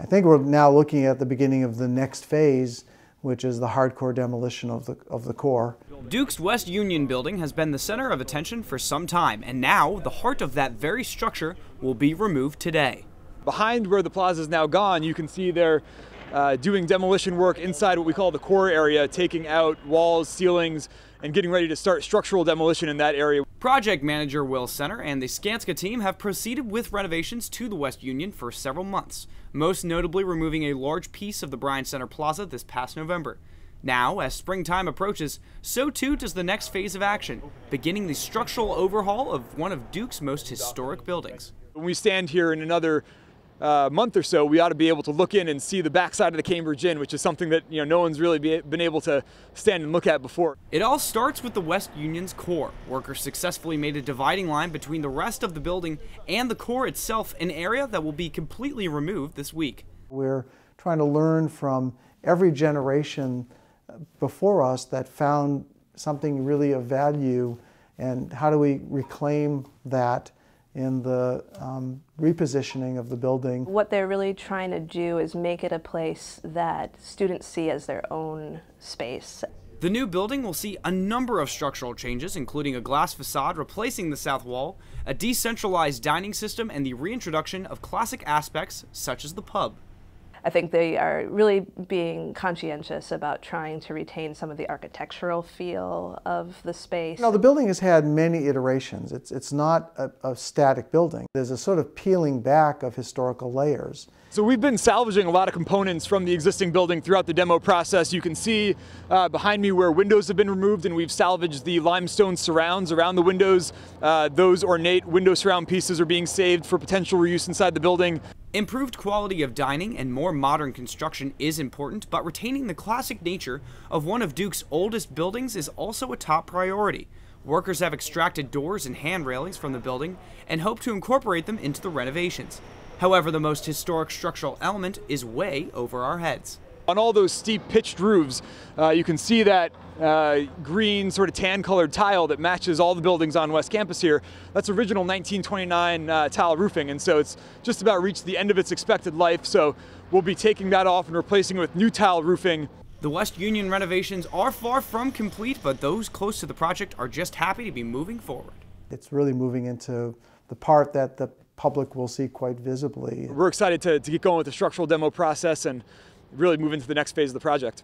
I think we're now looking at the beginning of the next phase, which is the hardcore demolition of the core. Duke's West Union building has been the center of attention for some time, and now the heart of that very structure will be removed today. Behind where the plaza is now gone, you can see they're doing demolition work inside what we call the core area, taking out walls, ceilings, and getting ready to start structural demolition in that area. Project manager Will Center and the Skanska team have proceeded with renovations to the West Union for several months, most notably removing a large piece of the Bryan Center Plaza this past November. Now, as springtime approaches, so too does the next phase of action, beginning the structural overhaul of one of Duke's most historic buildings. When we stand here in another month or so, we ought to be able to look in and see the backside of the Cambridge Inn, which is something that no one's really been able to stand and look at before. It all starts with the West Union's core. Workers successfully made a dividing line between the rest of the building and the core itself, an area that will be completely removed this week. We're trying to learn from every generation before us that found something really of value, and how do we reclaim that in the repositioning of the building. What they're really trying to do is make it a place that students see as their own space. The new building will see a number of structural changes, including a glass facade replacing the south wall, a decentralized dining system, and the reintroduction of classic aspects such as the pub. I think they are really being conscientious about trying to retain some of the architectural feel of the space. The building has had many iterations. It's not a static building. There's a sort of peeling back of historical layers. So we've been salvaging a lot of components from the existing building throughout the demo process. You can see behind me where windows have been removed, and we've salvaged the limestone surrounds around the windows. Those ornate window surround pieces are being saved for potential reuse inside the building. Improved quality of dining and more modern construction is important, but retaining the classic nature of one of Duke's oldest buildings is also a top priority. Workers have extracted doors and hand railings from the building and hope to incorporate them into the renovations. However, the most historic structural element is way over our heads. On all those steep pitched roofs, you can see that green sort of tan colored tile that matches all the buildings on West Campus here. That's original 1929 tile roofing, and so it's just about reached the end of its expected life, so we'll be taking that off and replacing it with new tile roofing. The West Union renovations are far from complete, but those close to the project are just happy to be moving forward. It's really moving into the part that the public will see quite visibly. We're excited to get going with the structural demo process and really move into the next phase of the project.